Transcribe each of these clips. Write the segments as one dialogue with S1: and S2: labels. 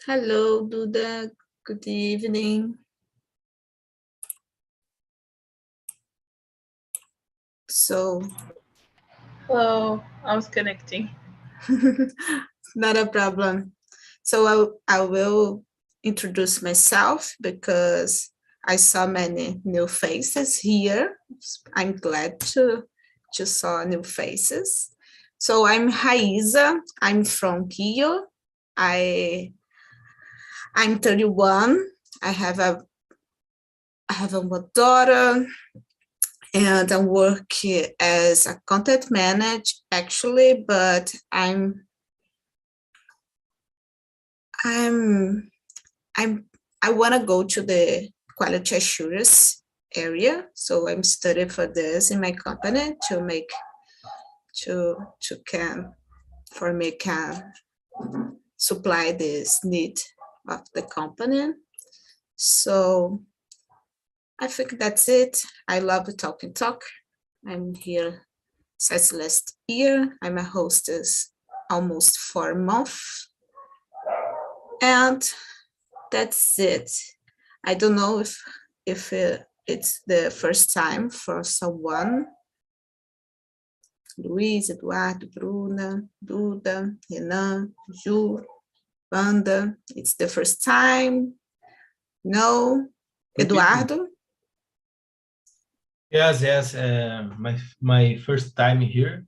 S1: Hello, Duda. Good evening. So,
S2: Hello, I was connecting.
S1: not a problem. So I will introduce myself because I saw many new faces here. I'm glad to saw new faces. So I'm Raíza. I'm from Rio. I'm 31. I have a one daughter, and I work as a content manager actually, but I'm I want to go to the quality assurance area, so I'm studying for this in my company to make to can for me can supply this need of the company. So I think that's it. I love talk. I'm here since last year. I'm a hostess almost 4 months. And that's it. I don't know if it's the first time for someone. Luiz, Eduardo, Bruna, Duda, Renan, Ju, Wanda. It's the first time. No, Eduardo.
S3: Yes. My first time here,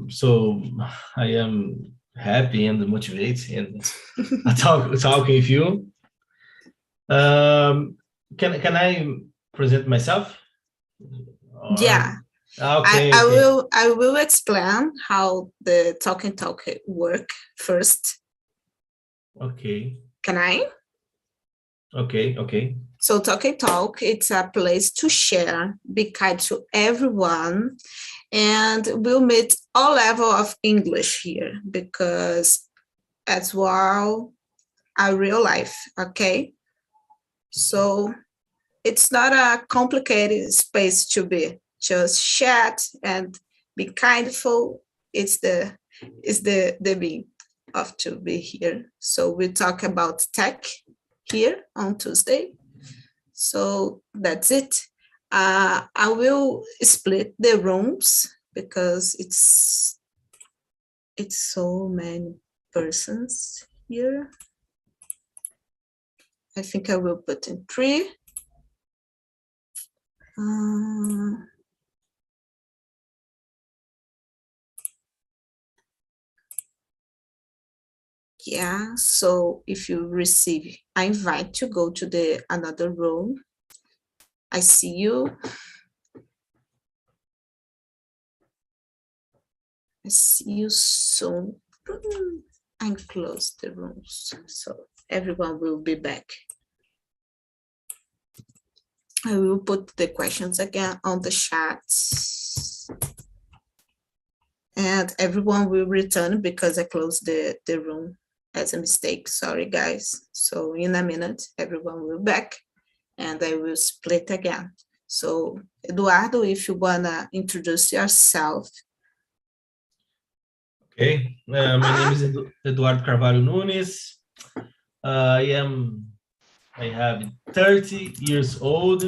S3: so I am happy and motivated and talking with you. Can I present myself?
S1: Yeah.
S3: Okay.
S1: I will explain how the talk work first.
S3: Okay.
S1: Can I?
S3: Okay.
S1: So talk, it's a place to share, be kind to everyone, and we'll meet all level of English here because as well our real life, okay? So it's not a complicated space to be, just chat and be kindful. It's the mean of to be here. So we talk about tech here on Tuesday. So that's it. I will split the rooms because it's so many persons here. I think I will put in 3. Yeah, so if you receive, I invite to go to the another room. I see you. I see you soon. And close the rooms so everyone will be back. I will put the questions again on the chat. And everyone will return because I closed the room as a mistake. Sorry, guys. So in a minute, everyone will back and I will split again. So Eduardo, if you wanna introduce yourself.
S3: Okay, my name is Eduardo Carvalho Nunes. I have 30 years old.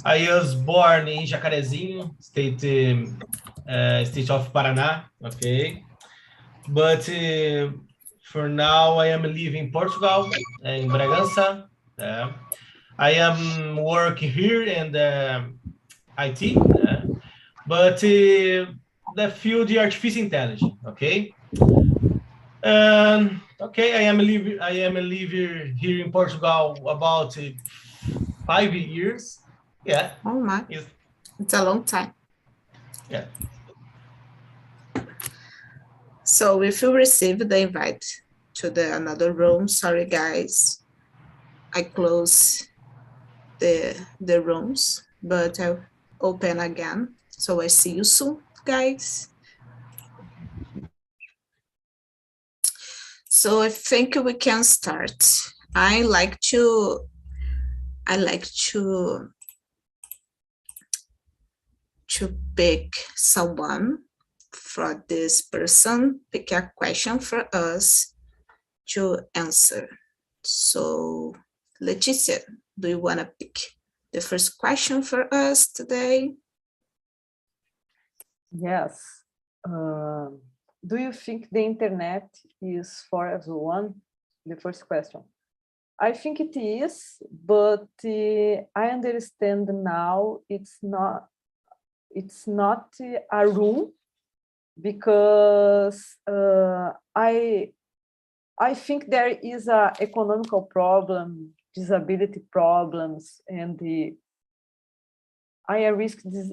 S3: I was born in Jacarezinho, state of Paraná, okay? But for now, I am living in Portugal, in Bragança. I am working here in the IT, but the field is artificial intelligence, okay? Okay, I am a live here in Portugal about 5 years. Yeah.
S1: Oh my, it's a long time.
S3: Yeah.
S1: So if you receive the invite to the another room, sorry guys, I close the rooms, but I'll open again. So I see you soon, guys. So I think we can start. I like to pick someone for this person pick a question for us to answer. So, Leticia, do you want to pick the first question for us today?
S4: Yes. Do you think the internet is for everyone? The first question. I think it is, but I understand now it's not a rule, because I think there is a economical problem, disability problems, and I risk this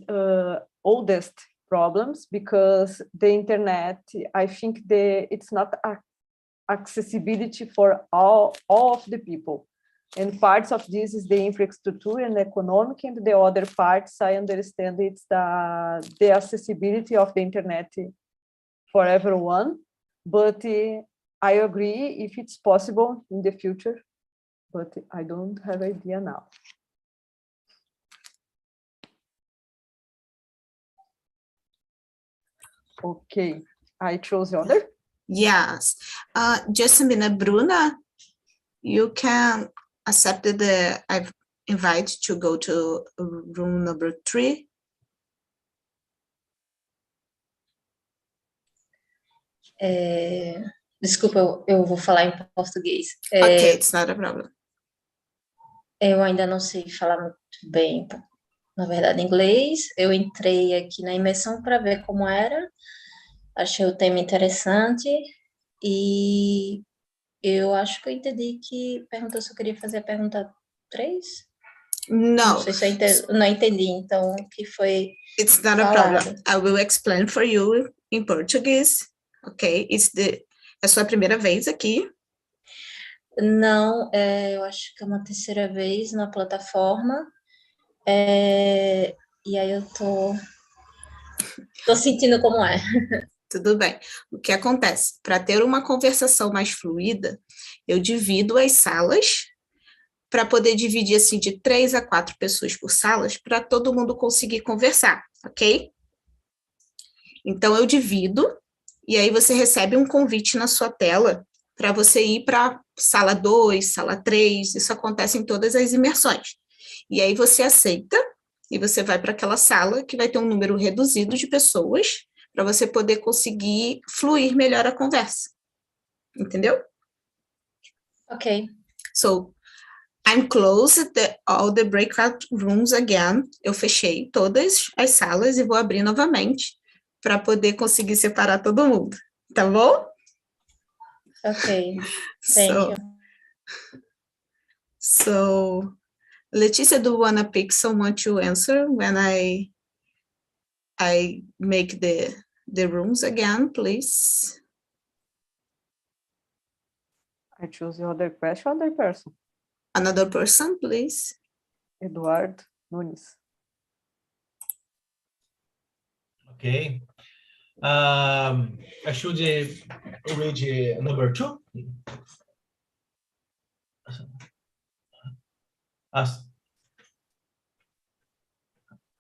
S4: oldest problems, because the internet, I think it's not accessibility for all of the people. And parts of this is the infrastructure and economic, and the other parts, I understand it's the accessibility of the internet for everyone. But I agree if it's possible in the future, but I don't have idea now. Okay, I chose the other.
S1: Yes. Just a minute, Bruna, you can accept the invite to go to room number 3.
S5: Desculpa, eu vou falar em português.
S1: Okay, it's not a problem.
S5: Eu ainda não sei falar muito bem, na verdade, inglês. Eu entrei aqui na imersão para ver como era. Achei o tema interessante e eu acho que eu entendi que perguntou se eu queria fazer a pergunta 3.
S1: No.
S5: Não sei se eu não entendi, então, o que foi
S1: It's not a
S5: falado.
S1: problem. I will explain for you in Portuguese. Okay, é a sua primeira vez aqui?
S5: Não, eu acho que é uma terceira vez na plataforma. E aí eu tô sentindo como é.
S1: Tudo bem. O que acontece? Para ter uma conversação mais fluida, eu divido as salas para poder dividir assim de 3 a 4 pessoas por salas para todo mundo conseguir conversar, ok? Então eu divido e aí você recebe um convite na sua tela para você ir para sala 2, sala 3, isso acontece em todas as imersões. E aí você aceita e você vai para aquela sala que vai ter um número reduzido de pessoas para você poder conseguir fluir melhor a conversa. Entendeu?
S5: Ok.
S1: So, I'm closed all the breakout rooms again. Eu fechei todas as salas e vou abrir novamente para poder conseguir separar todo mundo. Tá bom?
S5: Ok. Thank you.
S1: So, Leticia, do you want to pick someone to answer when I make the rooms again, please?
S4: I choose the other question, other person.
S1: Another person, please.
S4: Eduardo Nunes.
S3: Okay. I should read number 2.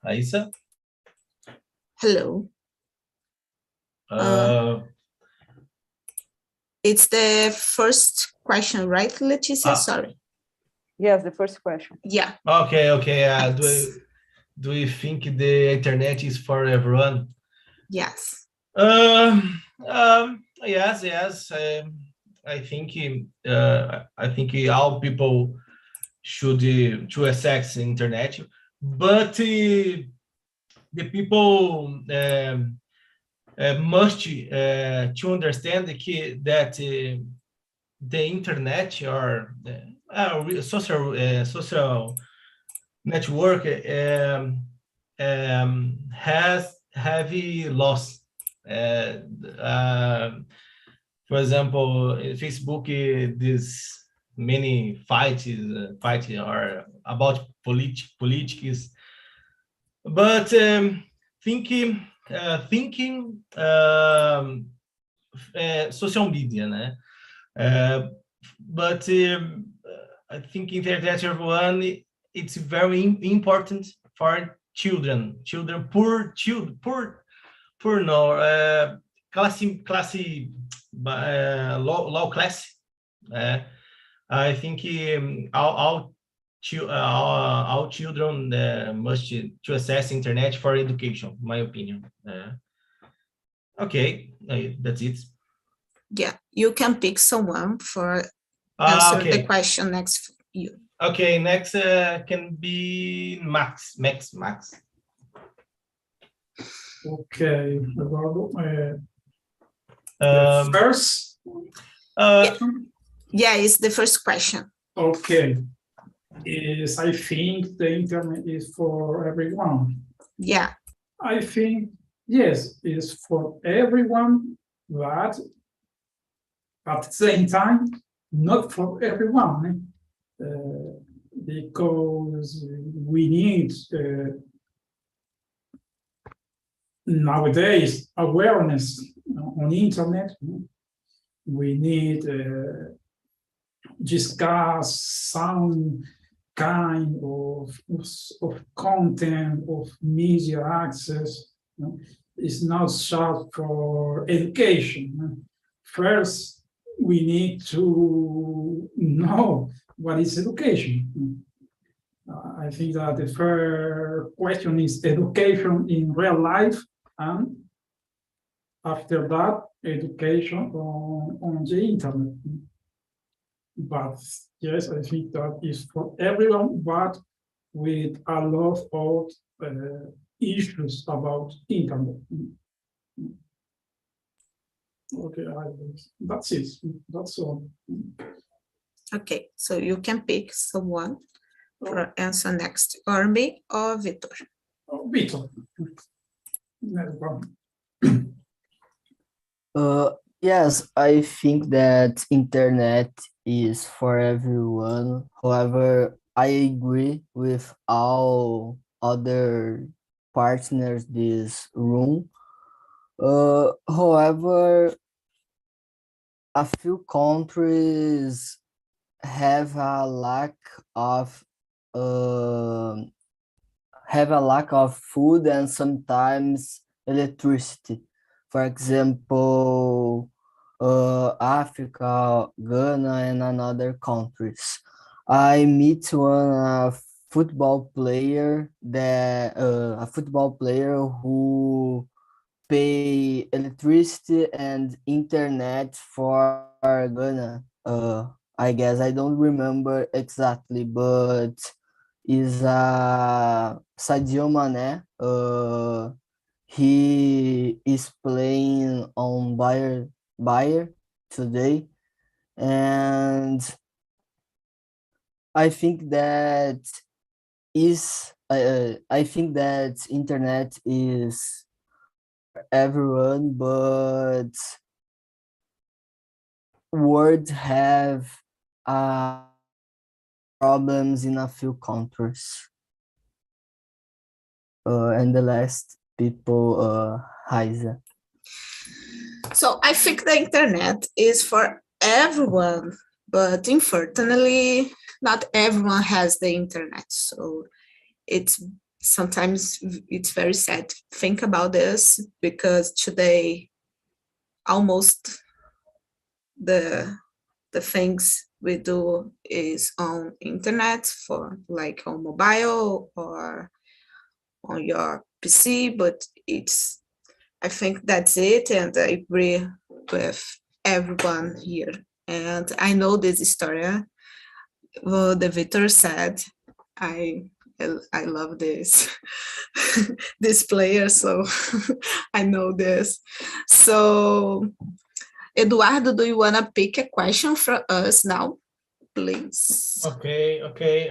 S3: Raíssa?
S1: Hello. It's the first question, right, Leticia? Sorry.
S4: Yes, the first question.
S1: Yeah.
S3: Okay. Do you think the internet is for everyone?
S1: Yes.
S3: Yes. I think all people should to access the internet, but the people must to understand that the internet or social network has heavy loss. For example, Facebook, this many fights are about politics, but thinking social media, né? But I think internet everyone, it's very important for children, poor for no low class. I think all children must to access internet for education, my opinion. Okay, that's it.
S1: Yeah, you can pick someone for answer
S3: Okay.
S1: the question next you.
S3: Okay, next can be Max.
S6: Okay, Eduardo.
S3: Um,
S6: First,
S1: Yeah, it's the first question.
S6: okay, is I think the internet is for everyone.
S1: Yeah,
S6: I think, yes, it's for everyone, but at the same time, not for everyone, because we need nowadays awareness on internet. We need discuss some kind of content of media access. It's not just for education. First, we need to know what is education. I think that the first question is education in real life, and after that, education on the internet. But yes, I think that is for everyone, but with a lot of issues about internet. Okay, that's it. That's all.
S1: okay. So you can pick someone for answer next, or me or Victor.
S6: Oh, Vitor. No problem.
S7: Yes, I think that internet is for everyone. However, I agree with all other partners this room. However, a few countries have a lack of food and sometimes electricity. For example, Africa, Ghana, and another countries. I meet one football player who pay electricity and internet for Ghana. I guess I don't remember exactly, but is Sadio Mane. He is playing on Bayer today, and I think that internet is everyone, but words have problems in a few countries. And the last people, Heiser.
S1: So I think the internet is for everyone, but unfortunately, not everyone has the internet. So sometimes it's very sad to think about this, because today almost the things we do is on internet, for like on mobile or on your PC, but I think that's it, and I agree with everyone here. And I know this story. Well, the Victor said, I love this this player, so I know this. So, Eduardo, do you wanna pick a question for us now, please?
S3: Okay. Okay.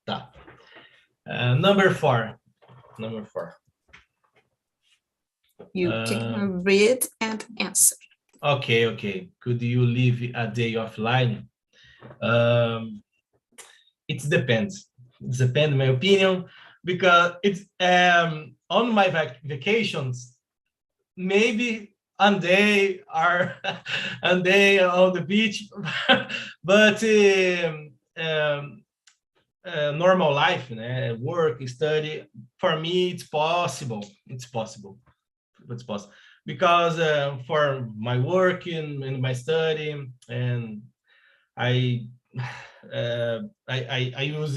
S3: Tá. Number four.
S1: You can read and answer.
S3: Okay. Could you live a day offline? It depends. It depends, my opinion, because it's on my vacations. Maybe a day or a day on the beach, but normal life, né? Work, study. For me, it's possible. It's possible. It's possible because for my work and my study, and I use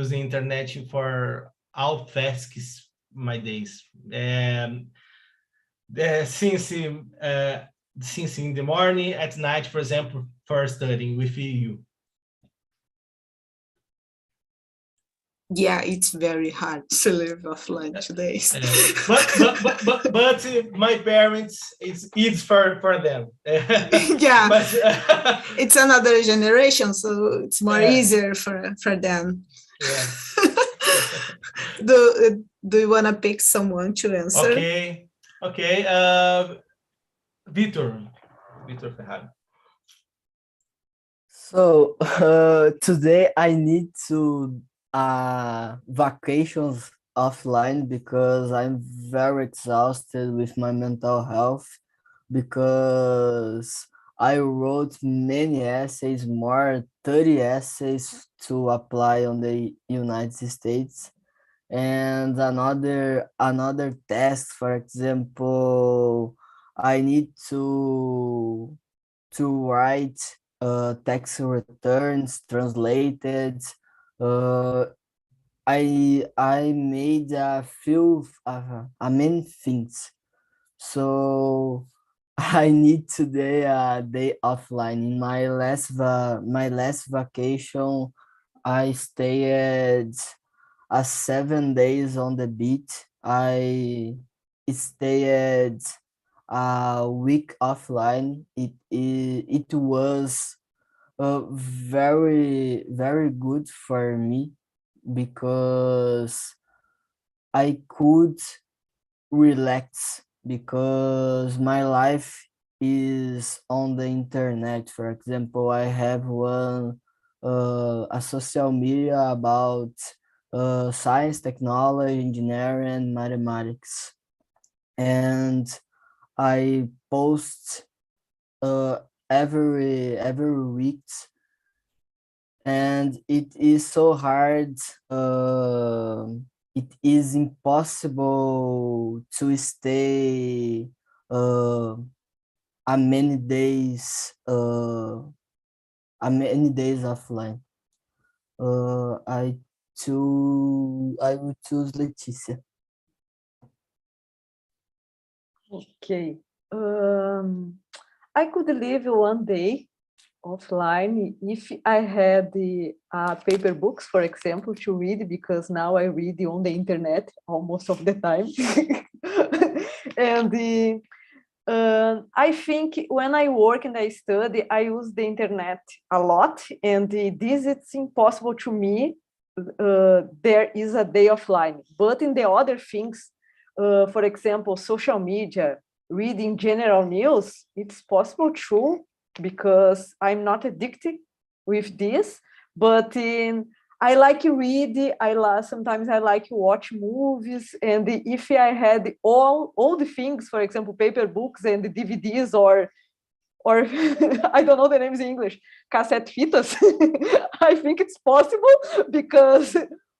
S3: the internet for all tasks my days. Since in the morning, at night, for example, for studying with you.
S1: Yeah, it's very hard to live offline days.
S3: But my parents, it's for them.
S1: Yeah,
S3: But,
S1: it's another generation, so it's more easier for them.
S3: Yeah.
S1: Do you want to pick someone to answer?
S3: Okay. Vitor Ferrari.
S7: So today I need to vacations offline because I'm very exhausted with my mental health, because I wrote many essays, more 30 essays to apply on the United States. And another task, for example, I need to write tax returns translated. I made a few many things, so I need today a day offline. In my last vacation, I stayed 7 days on the beach. I stayed a week offline. It was very, very good for me because I could relax, because my life is on the internet. For example, I have a social media about science, technology, engineering, and mathematics, and I post every week, and it is so hard. It is impossible to stay a many days offline. I will choose Letícia.
S4: Okay. I could live 1 day offline if I had the paper books, for example, to read, because now I read on the internet almost of the time. And I think when I work and I study, I use the internet a lot, and this it's impossible to me. There is a day offline, but in the other things, for example, social media, reading general news, it's possible too, because I'm not addicted with this. But I like read. Sometimes I like watch movies, and if I had all the things, for example, paper books and the DVDs or I don't know the names in English, cassette fitas, I think it's possible, because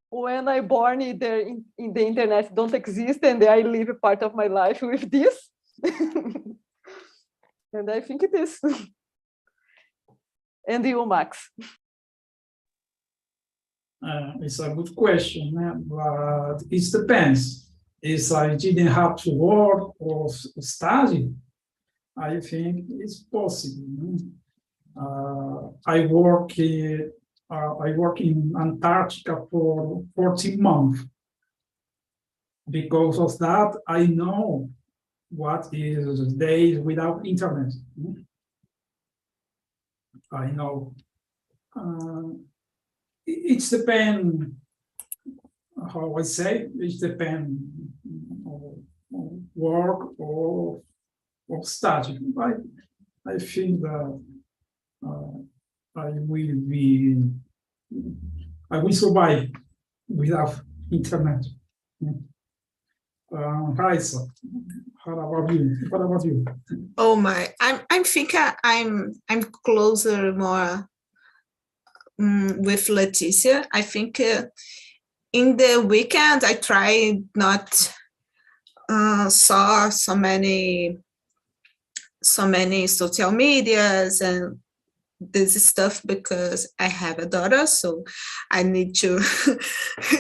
S4: when I born in the internet don't exist, and I live a part of my life with this. And I think it is. And you, Max?
S6: It's a good question, but it depends. If I didn't have to work or study, I think it's possible. I work in Antarctica for 14 months. Because of that, I know what is days without internet. I know. It depends, how I say, it depends on work or study. I think that I will survive without internet. Raisa, how about you? What about you?
S1: Oh my, I'm closer more with Leticia. I think in the weekend I try not saw so many social medias and this stuff because I have a daughter, so I need to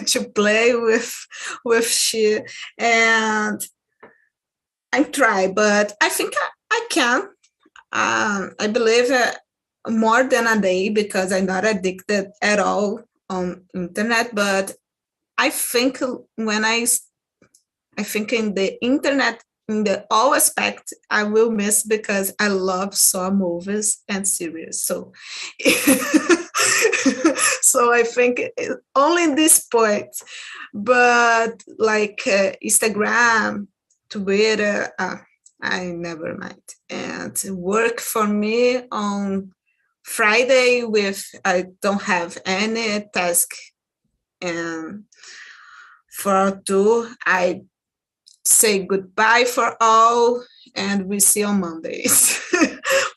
S1: to play with she, and I try, but I think I can. I believe more than a day because I'm not addicted at all on internet, but I think when I think in the internet, in the all aspect, I will miss because I love saw movies and series. So, so I think only in this point, but like Instagram, Twitter, I never mind. And work for me on Friday with I don't have any task, and for two I say goodbye for all and we see on Mondays.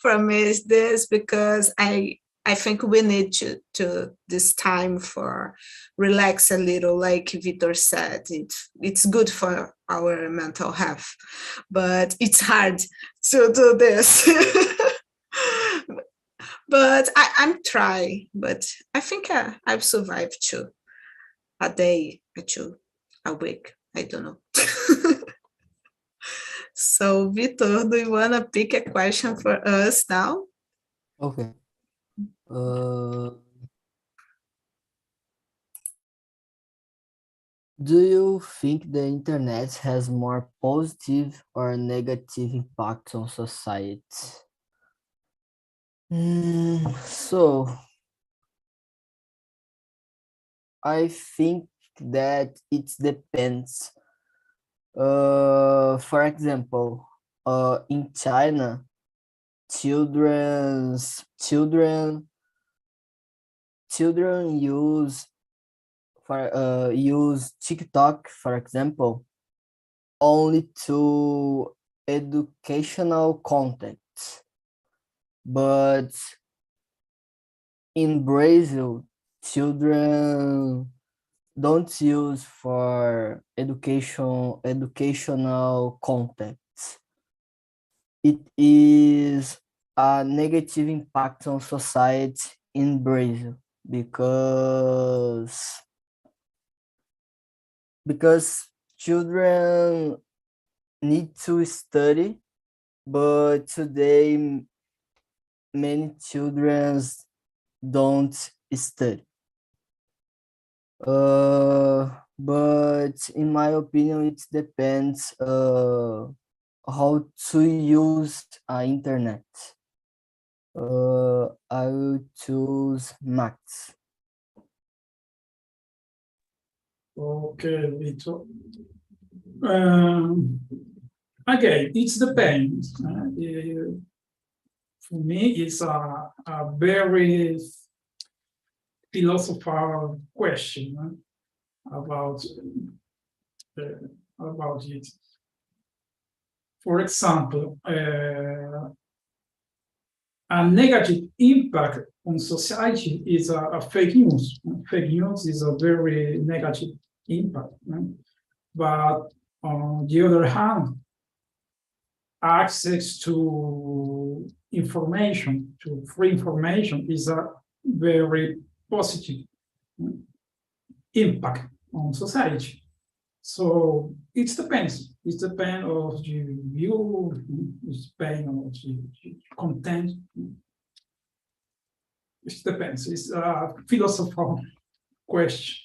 S1: For me is this because I think we need to this time for relax a little, like Vitor said. It's good for our mental health, but it's hard to do this. But I'm trying, but I think I've survived too. A day, or two, a week, I don't know. So, Vitor, do you want to pick a question for us now?
S7: Okay. Do you think the internet has more positive or negative impact on society? So, I think that it depends. For example, in China, children use TikTok, for example, only to educational content, but in Brazil, children don't use for educational content. It is a negative impact on society in Brazil because children need to study, but today many children don't study. But in my opinion, it depends how to use internet. I will choose Max.
S6: Okay, Vitor. Again, it depends. For me, it's a very philosophical question about it. For example, a negative impact on society is a fake news. Fake news is a very negative impact. Right? But on the other hand, access to information, to free information, is a very positive impact on society. So it depends. It depends of the view, it depends on the content. It depends. It's a philosophical question.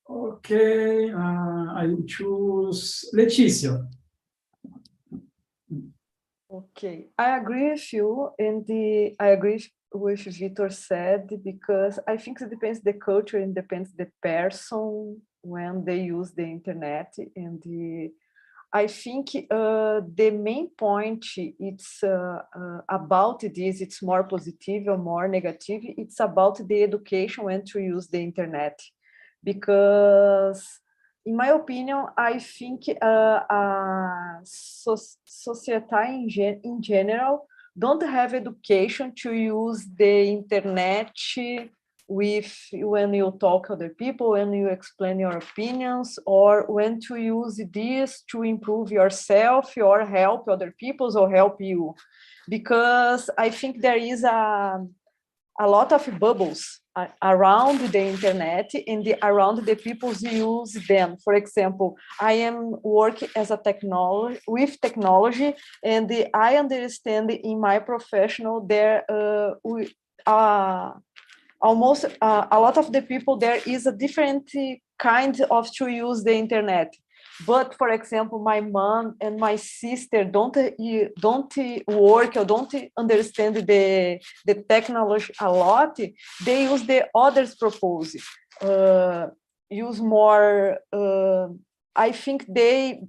S6: Okay, I will choose Leticia.
S4: Okay, I agree with you, and I agree with Vitor said, because I think it depends the culture and depends the person when they use the internet. And I think the main point it's about this, it's more positive or more negative. It's about the education when to use the internet, because in my opinion, I think society in general don't have education to use the internet when you talk to other people, when you explain your opinions, or when to use this to improve yourself or help other people or help you. Because I think there is a lot of bubbles around the internet and around the people who use them. For example, I am working as with technology, and I understand in my professional there almost a lot of the people there is a different kind of to use the internet. But for example, my mom and my sister don't work or don't understand the technology a lot. They use the others propose, use more. I think they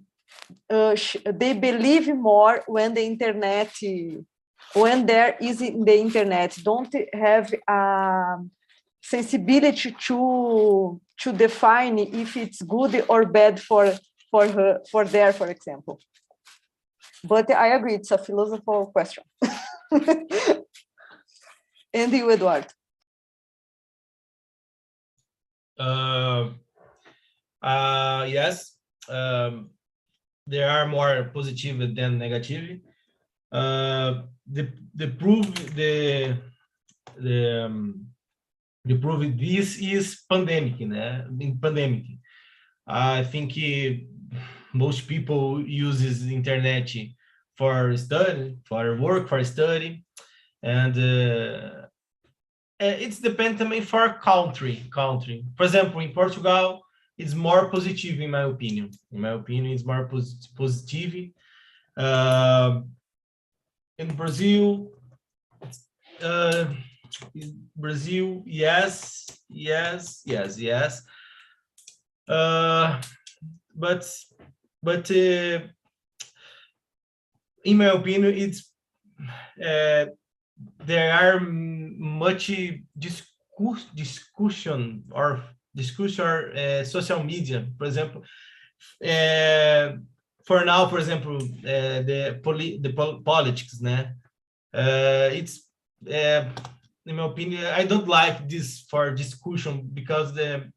S4: believe more when the internet. When there is in the internet, don't have a sensibility to define if it's good or bad for example. But I agree, it's a philosophical question. And you, Eduardo?
S3: Yes, there are more positive than negative. The proof this is pandemic, né? In pandemic, I think most people uses the internet for study, for work, for study, and it's depends também for country. For example, in Portugal, it's more positive in my opinion. In my opinion, it's more positive. In Brazil, yes. But in my opinion, it's there are much discussion social media. For example, for now, for example, the politics, né? It's in my opinion, I don't like this for discussion because the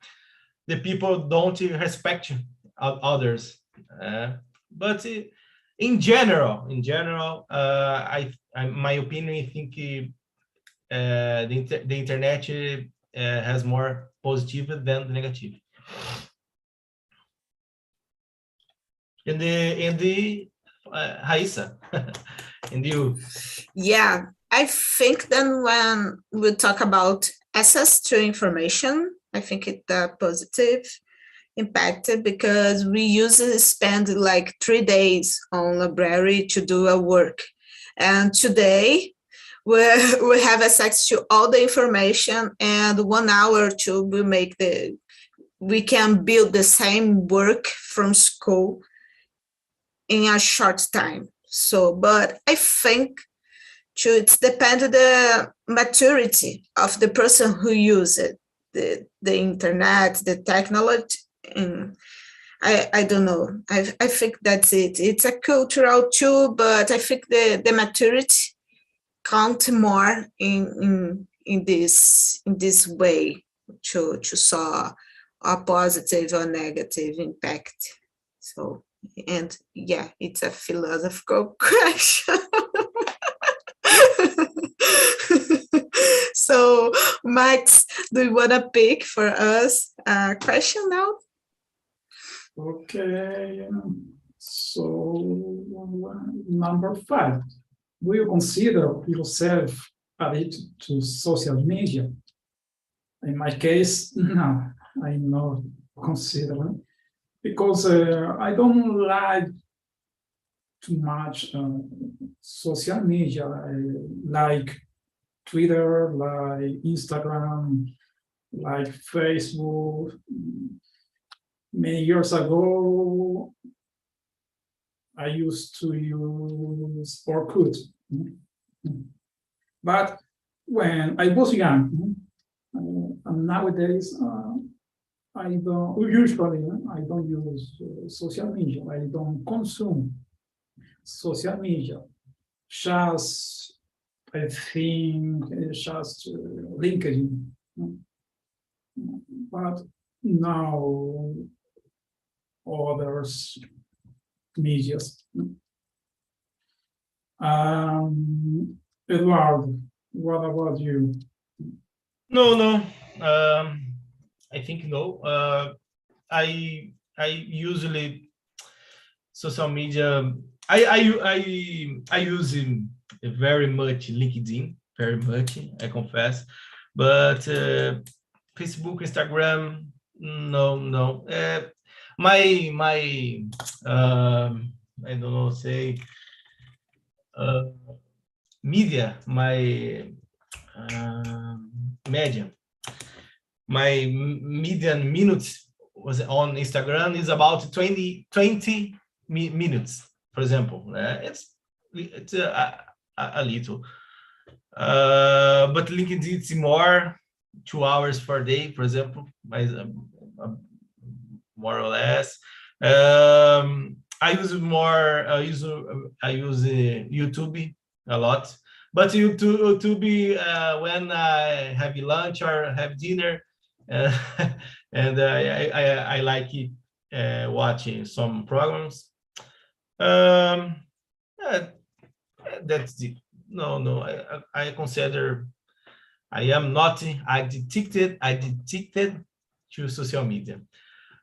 S3: people don't respect others. But in general, my opinion, I think the internet has more positive than negative. And the Raíssa, and you?
S1: Yeah, I think then when we talk about access to information, I think it's a positive impact because we usually spend like 3 days on library to do a work. And today we have access to all the information, and 1 hour to we can build the same work from school in a short time. So, but I think it's depend the maturity of the person who uses the internet, the technology. I don't know. I think that's it. It's a cultural tool, but I think the maturity count more in this way to saw a positive or negative impact. So, and yeah, it's a philosophical question. So, Max, do you want to pick for us a question now?
S6: Okay, so number 5, do you consider yourself addicted to social media? In my case, no, I not consider, because I don't like too much social media, like Twitter, like Instagram, like Facebook. Many years ago, I used to use Orkut. But when I was young, and nowadays, I don't use social media. I don't consume social media. Just I think it's just LinkedIn. But now others medias. Eduardo, what about you?
S3: No. I think no. I usually social media. I use very much LinkedIn, very much. I confess, but Facebook, Instagram, no. My I don't know, say media, my medium, my median minutes was on Instagram is about 20 minutes, for example. It's a little, but LinkedIn it's more 2 hours per day, for example, more or less. I use more. I use YouTube a lot, but YouTube when I have lunch or have dinner, and I like it, watching some programs. Yeah, that's it. No. I consider I am not addicted to social media.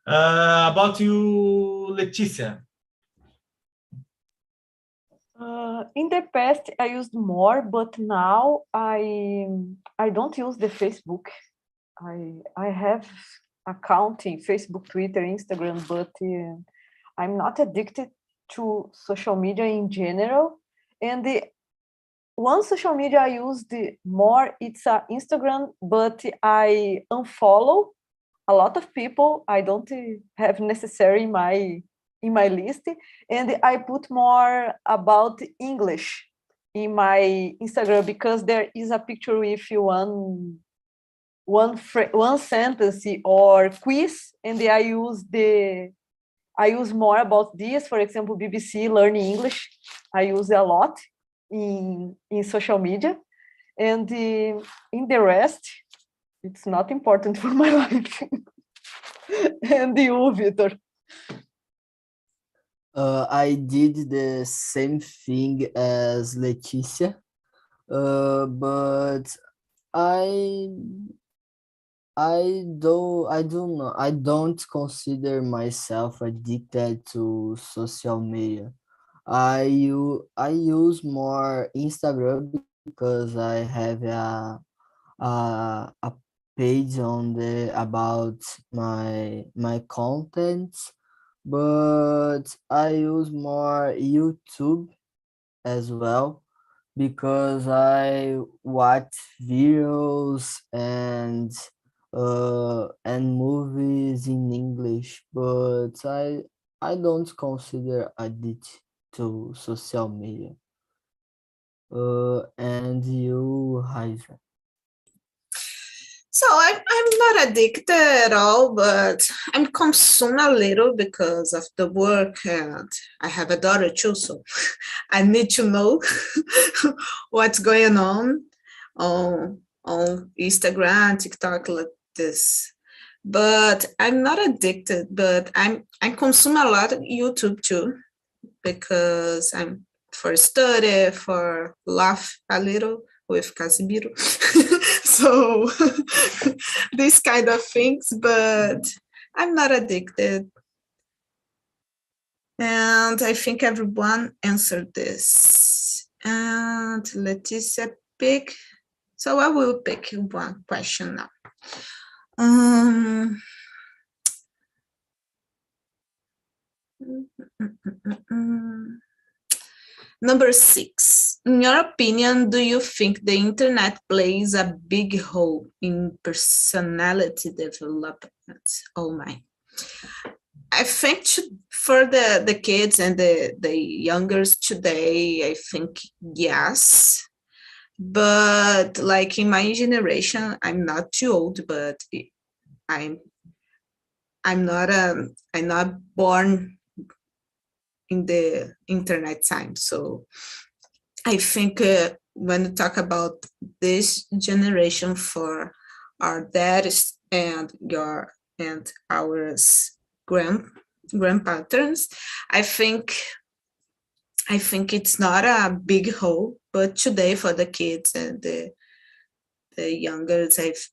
S3: About you, Leticia.
S4: In the past, I used more, but now I don't use the Facebook. I have account in Facebook, Twitter, Instagram, but I'm not addicted to social media in general. And the one social media I use more, it's Instagram, but I unfollow a lot of people I don't have necessary in my list, and I put more about English in my Instagram because there is a picture with one sentence or quiz, and I use more about this. For example, BBC Learning English, I use a lot in social media, and in the rest, it's not important for my life. And you, Vitor?
S7: I did the same thing as Leticia, but I I don't consider myself addicted to social media. I use more Instagram because I have a page on the about my contents, but I use more YouTube as well because I watch videos and movies in English, but I don't consider addicted to social media. And you, Raisa?
S1: So I'm not addicted at all, but I'm consumed a little because of the work, and I have a daughter too, so I need to know what's going on Instagram, TikTok, like this. But I'm not addicted, but I consume a lot of YouTube too because I'm for study, for laugh a little with Casimiro. So these kind of things, but I'm not addicted. And I think everyone answered this. And Leticia pick. So I will pick one question now. Number 6. In your opinion, do you think the internet plays a big role in personality development? Oh my. I think for the kids and the youngers today, I think yes. But like in my generation, I'm not too old, but I'm not born in the internet time. So I think when we talk about this generation for our dads and our grandparents, I think it's not a big hole, but today for the kids and the younger,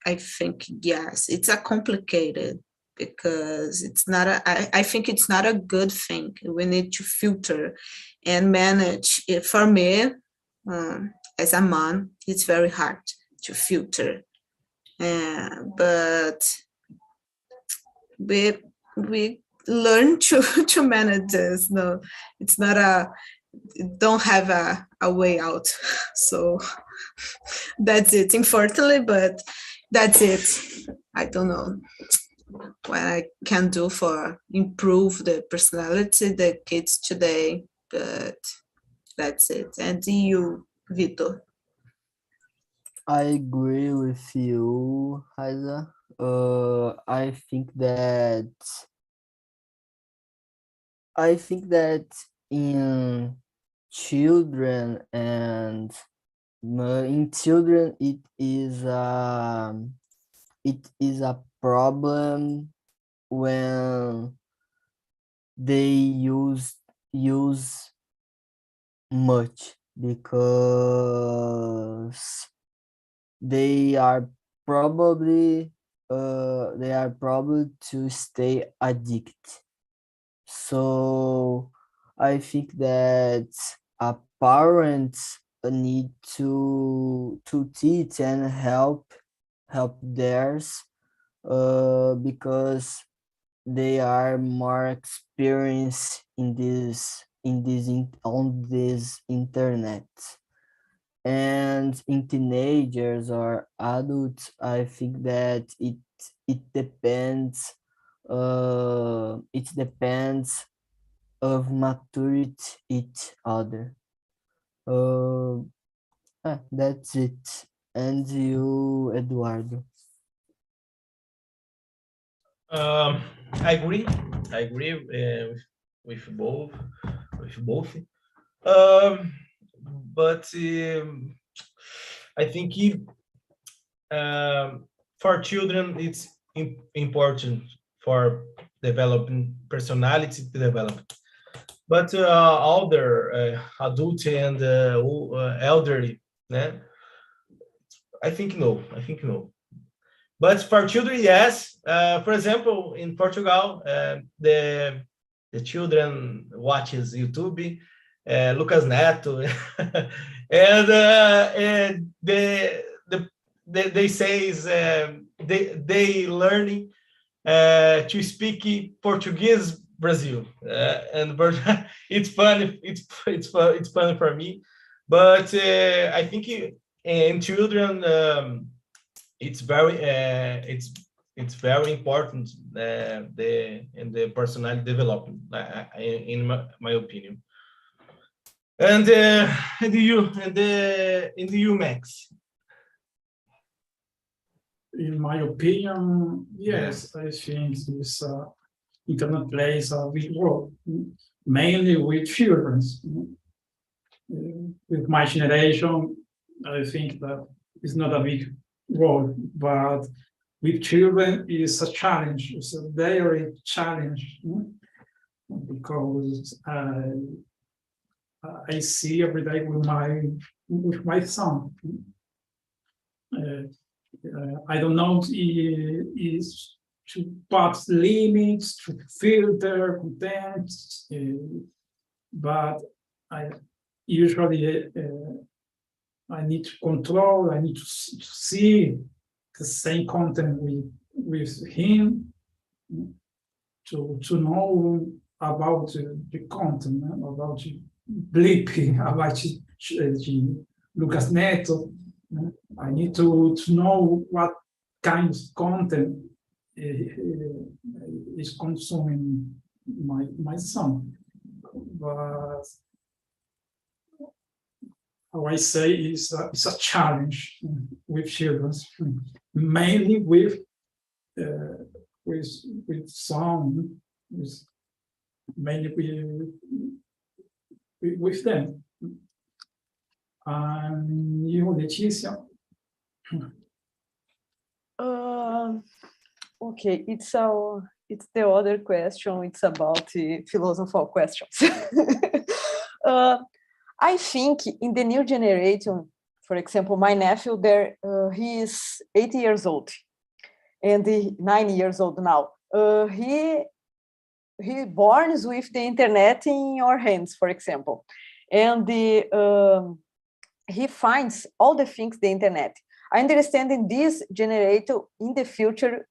S1: I think yes, it's a complicated, because it's not I think it's not a good thing. We need to filter and manage it. For me, as a mom, it's very hard to filter, but we learn to manage this. No, it's not don't have a way out. So that's it, unfortunately, but that's it. I don't know what I can do for improve the personality the kids today, but that's it. And you, Vitor?
S7: I agree with you, Haza. I think that in children and in children it is a problem when they use much, because they are probably to stay addicted. So I think that a parents need to teach and help theirs, because they are more experienced on this internet. And in teenagers or adults, I think that it depends of maturity each other. That's it. And you, Eduardo?
S3: I agree. I agree with both. But I think for children, it's important for developing personality development. But older, adult and elderly, I think no. But for children, yes. For example, in Portugal, the children watches YouTube, Lucas Neto, and they say they learning to speak Portuguese Brazil, and it's funny. It's funny for me, but I think in children. It's very important the personality development, in my opinion. And you, Max?
S6: In my opinion, yes, I think this internet plays a big role, mainly with children. With my generation, I think that it's not a big role, but with children it's a challenge. It's a daily challenge, because I see every day with my son. I don't know is to put limits, to filter content, but I usually I need to control. I need to see the same content with him, to know about the content, about the bleeping, about the Lucas Neto. I need to know what kind of content is consuming my son. But how I say it's a challenge with children, mainly with some, mainly with them. And you, Leticia?
S4: Okay, it's the other question. It's about philosophical questions. I think in the new generation, for example, my nephew there, he is 8 years old, and 9 years old now. He born with the internet in your hands, for example, and he finds all the things the internet. I understand in this generator in the future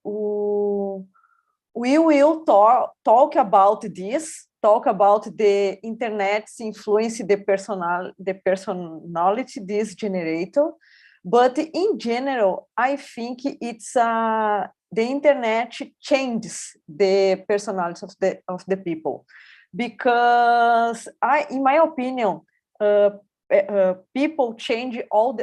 S4: we will talk about this, talk about the internet's influence the personality this generator, but in general I think it's the internet changes the personality of the people, because in my opinion, people change all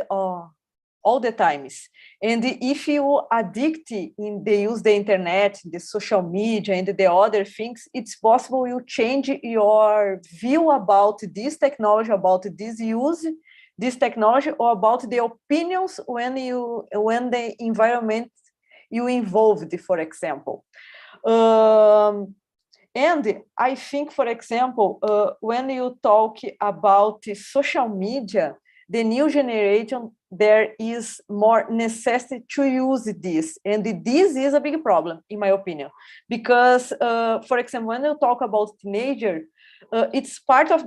S4: the times, and if you addict in the use the internet, the social media, and the other things, it's possible you change your view about this technology, about this use this technology, or about the opinions when the environment you involved, for example. And I think, for example, when you talk about social media, the new generation, there is more necessity to use this. And this is a big problem, in my opinion, because, for example, when you talk about teenager, it's part of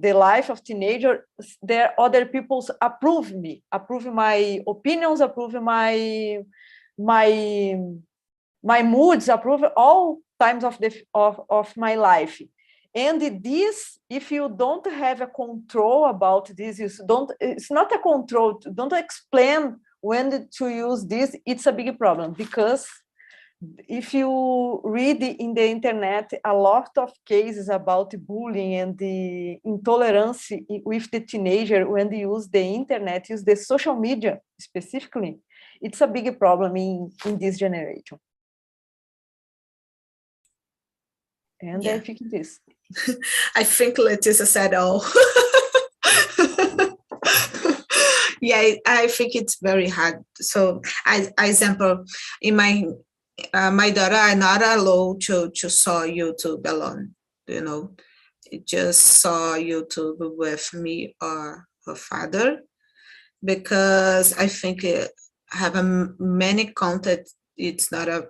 S4: the life of teenager. There other people's approve my opinions, approve my moods, approve all times of my life. And this, if you don't have a control about this, it's not a control, don't explain when to use this, it's a big problem. Because if you read in the internet a lot of cases about bullying and the intolerance with the teenager when they use the internet, use the social media specifically, it's a big problem in this generation. And
S1: Yeah.
S4: I think this.
S1: I think Letizia said all. Yeah, I think it's very hard. So, example, in my daughter are not allowed to saw YouTube alone. You know, it just saw YouTube with me or her father, because I think have many content. It's not a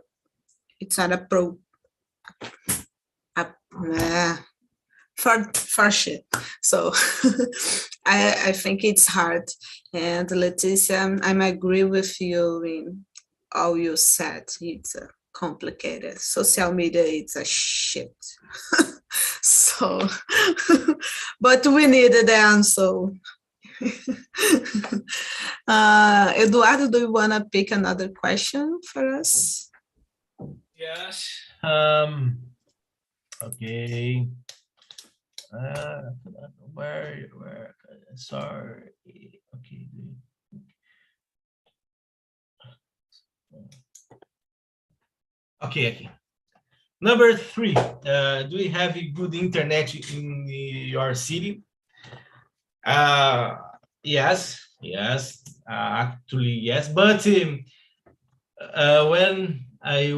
S1: pro. For shit. So I think it's hard. And Leticia, I agree with you in all you said. It's complicated. Social media, it's a shit. So, but we needed them. So, Eduardo, do you want to pick another question for us?
S3: Yes. Okay. Where? Sorry. Okay. Okay. Number 3. Do you have a good internet in your city? Yes. Actually, yes. But when I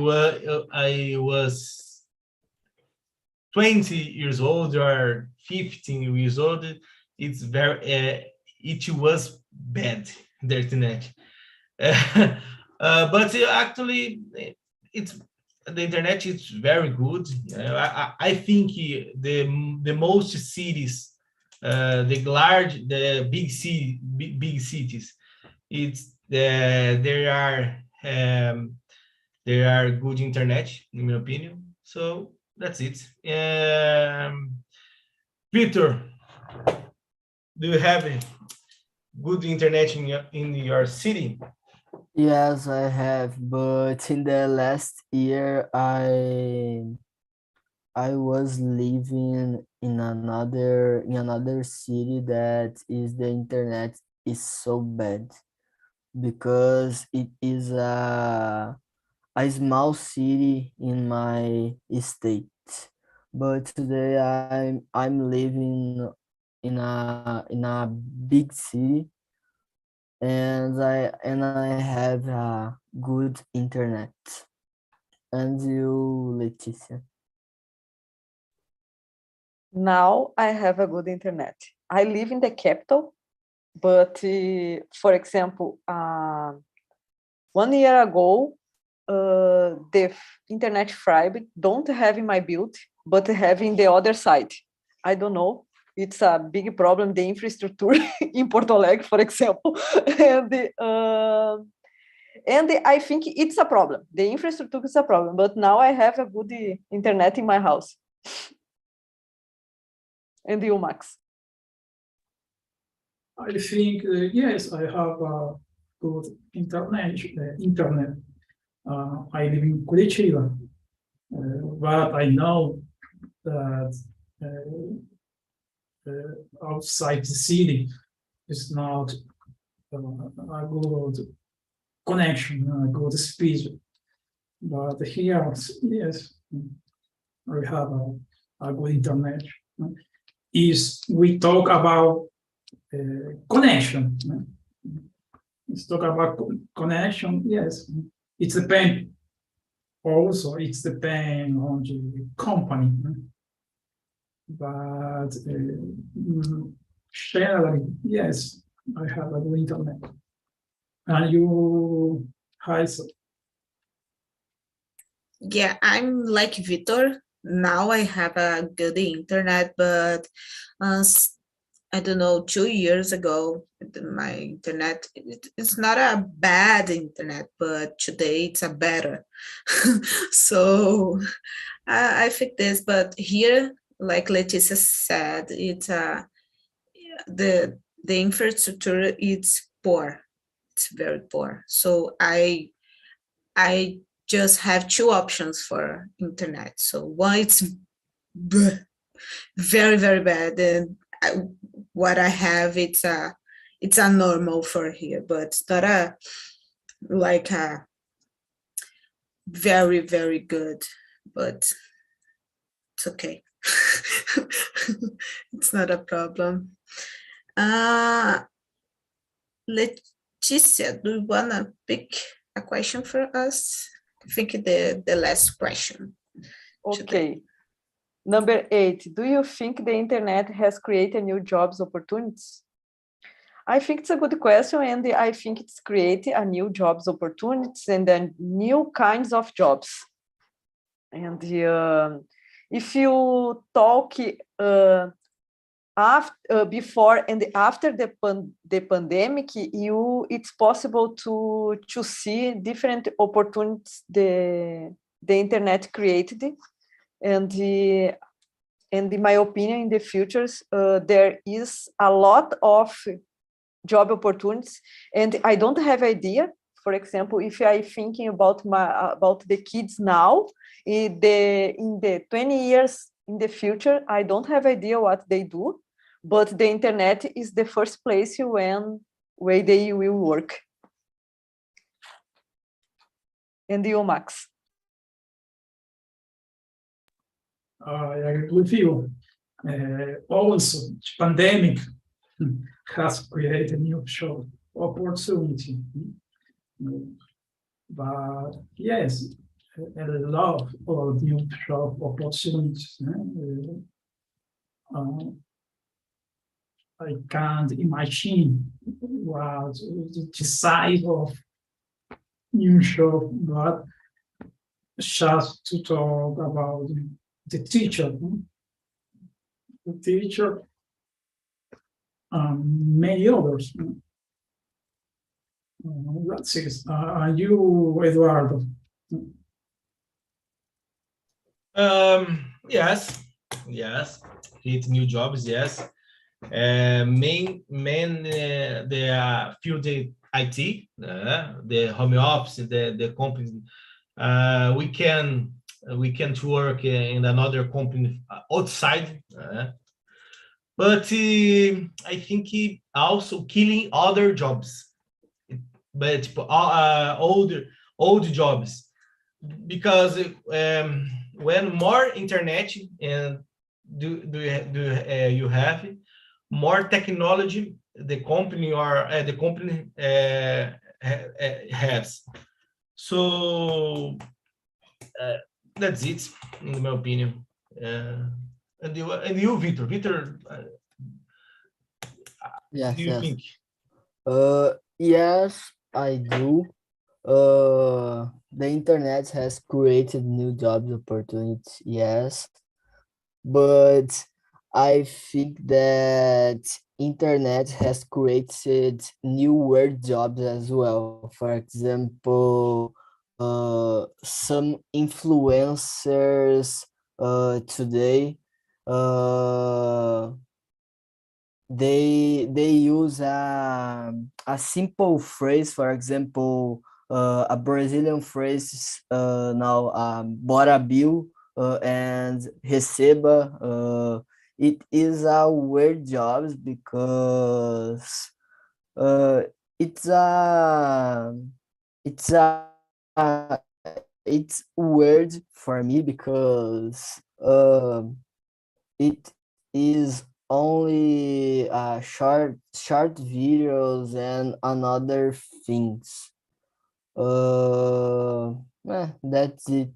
S3: was 20 years old or 15 years old, it's it was bad, the internet. But actually, the internet is very good. I think the most cities, the big cities, there are good internet, in my opinion. So that's it. Peter, do you have good internet in your city?
S7: Yes, I have, but in the last year, I was living in another city that is the internet is so bad, because it is a small city in my state. But today I'm living in a big city, and I have a good internet. And you, Leticia?
S4: Now I have a good internet. I live in the capital, but for example, 1 year ago, the internet fiber don't have in my build, but have in the other side. I don't know. It's a big problem, the infrastructure in Porto Alegre, for example. And I think it's a problem. The infrastructure is a problem, but now I have a good internet in my house. And you, Max?
S6: I think, yes, I have a good internet. I live in Curitiba, but I know that outside the city is not a good connection, a good speed. But here, yes, we have a good internet. Is we talk about connection. Let's talk about connection. Yes, it depends. Also, it's depend on the company. But generally, yes, I have a good internet. And you, Heise?
S1: Yeah, I'm like Vitor. Now I have a good internet, but I don't know, 2 years ago, my internet, it's not a bad internet, but today it's a better. So I think this, but here, like Leticia said, it's the infrastructure is poor. It's very poor. So I just have two options for internet. So one, it's very, very bad, and what I have, it's a normal for here, but it's not a very, very good, but it's okay. It's not a problem. Leticia, do you wanna pick a question for us? I think the last question.
S4: Okay. Number 8, do you think the internet has created new jobs opportunities? I think it's a good question, and I think it's created a new jobs opportunities and then new kinds of jobs. And if you talk before and after the pandemic, it's possible to see different opportunities the internet created. And in my opinion, in the futures, there is a lot of job opportunities, and I don't have idea. For example, if I thinking about the kids now, in the 20 years in the future, I don't have idea what they do, but the internet is the first place where they will work. And you, Max?
S6: I agree with you. Also, pandemic has created new job opportunity. But yes, a lot of new job opportunities. I can't imagine what the size of new job, but just to talk about the teacher. The teacher, many others. That's it. You, Eduardo?
S3: Yes, create new jobs. Yes, main the field IT, the home office, the company. We can work in another company outside. But I think also killing other jobs, but old jobs, because when more internet and you have, more technology the company has. So that's it, in my opinion. And you, Victor? Victor,
S7: Yes,
S3: do you
S7: yes.
S3: think?
S7: Yes, I do. The internet has created new job opportunities, yes, but I think that internet has created new work jobs as well. For example, some influencers today uh, they use a simple phrase, for example, a Brazilian phrase now, bora bill and receba. It is a weird jobs because uh, it's a it's a it's weird for me because it is only short videos and another things. That's it.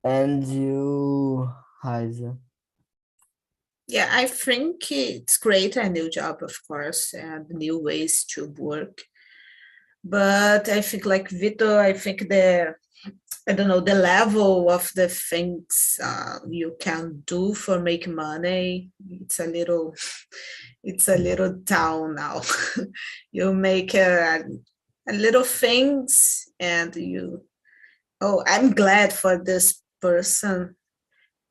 S7: And you, Haisa?
S1: Yeah, I think it's great, a new job, of course, and new ways to work. But I think, like Vitor, I think I don't know, the level of the things you can do for make money, it's a little down now. You make a little things and I'm glad for this person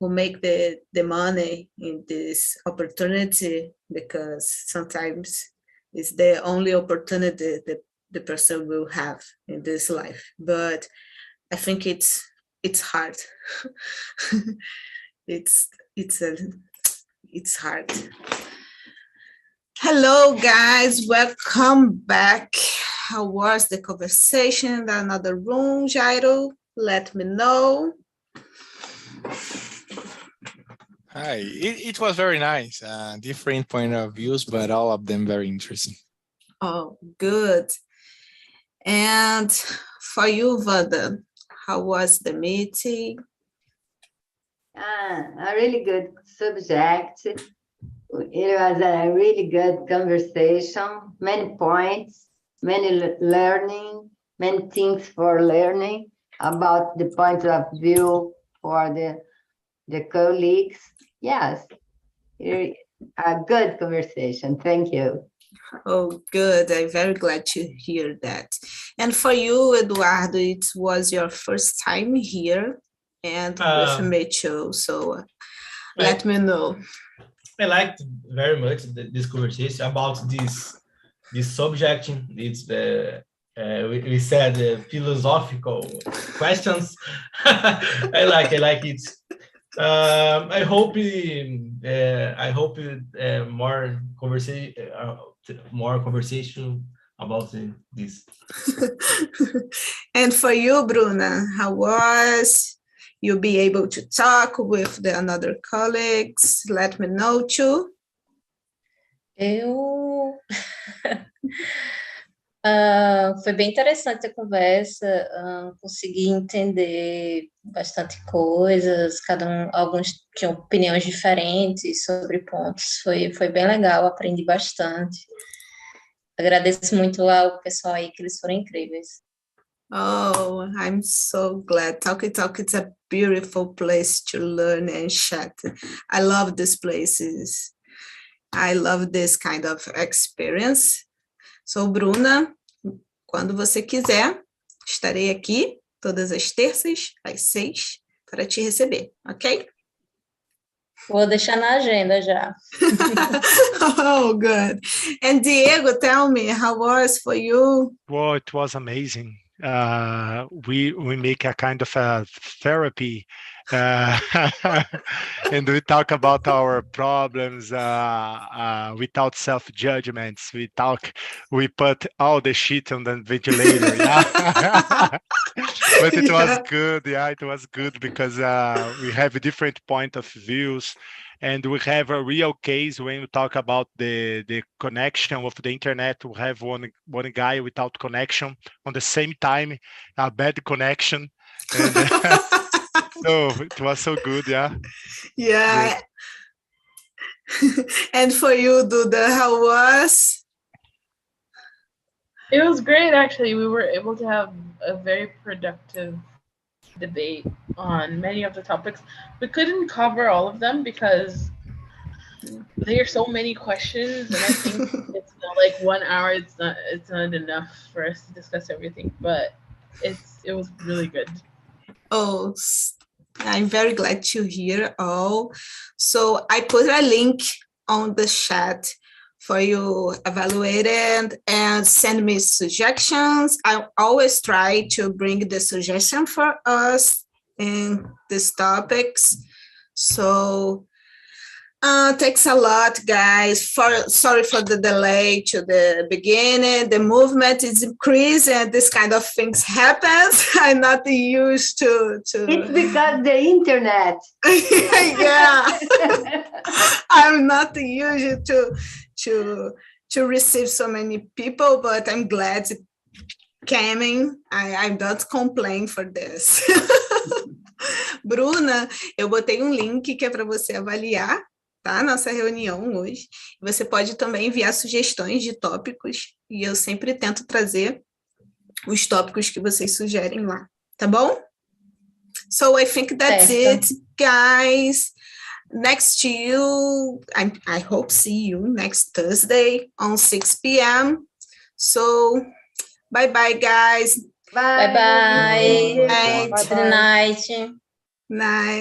S1: who make the money in this opportunity, because sometimes it's the only opportunity that the person will have in this life. But I think it's hard. it's it's a it's hard. Hello guys, welcome back. How was the conversation in another room, Jairo? Let me know.
S8: Hi, it was very nice. Different point of views, but all of them very interesting.
S1: Oh, good. And for you, Vanda, how was the meeting?
S9: A really good subject. It was a really good conversation, many points, many learning, many things for learning about the point of view for the colleagues. Yes, a good conversation. Thank you.
S1: Oh, good. I'm very glad to hear that. And for you, Eduardo, it was your first time here and with me too. So let me know.
S3: I liked very much this conversation about this subject. It's we said philosophical questions. I like it. I hope more conversation about this.
S1: And for you, Bruna, how was you be able to talk with the another colleagues? Let me know too.
S5: Foi bem interessante a conversa, consegui entender bastante coisas, alguns tinham opiniões diferentes sobre pontos, foi bem legal, aprendi bastante. Agradeço muito ao pessoal aí, que eles foram incríveis.
S1: Oh, I'm so glad. Talk, it's a beautiful place to learn and chat. I love these places. I love this kind of experience. So, Bruna, quando você quiser, estarei aqui todas as terças, às 6, para te receber, ok?
S5: Vou deixar na agenda já.
S1: Oh, good. And Diego, tell me, how was for you?
S10: Well, it was amazing. We make a kind of a therapy, and we talk about our problems without self-judgments. We put all the shit on the ventilator. Yeah? But it was good. Yeah, it was good because we have different point of views, And we have a real case when we talk about the connection of the internet. We have one guy without connection on the same time, a bad connection. And so it was so good, yeah.
S1: Yeah. And for you, Duda, how was?
S2: It was great, actually. We were able to have a very productive debate on many of the topics. We couldn't cover all of them because there are so many questions, and I think it's not like 1 hour. It's not enough for us to discuss everything. But it was really good.
S1: Oh, I'm very glad to hear all. So I put a link on the chat for you evaluate it and send me suggestions. I always try to bring the suggestion for us in these topics. So thanks a lot, guys. Sorry for the delay to the beginning. The movement is increasing and this kind of things happens. I'm not used to
S9: It's because the internet.
S1: Yeah. I'm not used to receive so many people, but I'm glad it came in. I don't complain for this. Bruna, eu botei link que é para você avaliar, tá? Nossa reunião hoje. Você pode também enviar sugestões de tópicos e eu sempre tento trazer os tópicos que vocês sugerem lá, tá bom? So I think that's it, guys. Next to you, I hope see you next Thursday on 6 p.m. So bye-bye, guys.
S5: Bye-bye.
S1: Night.
S5: Good night.
S1: Night.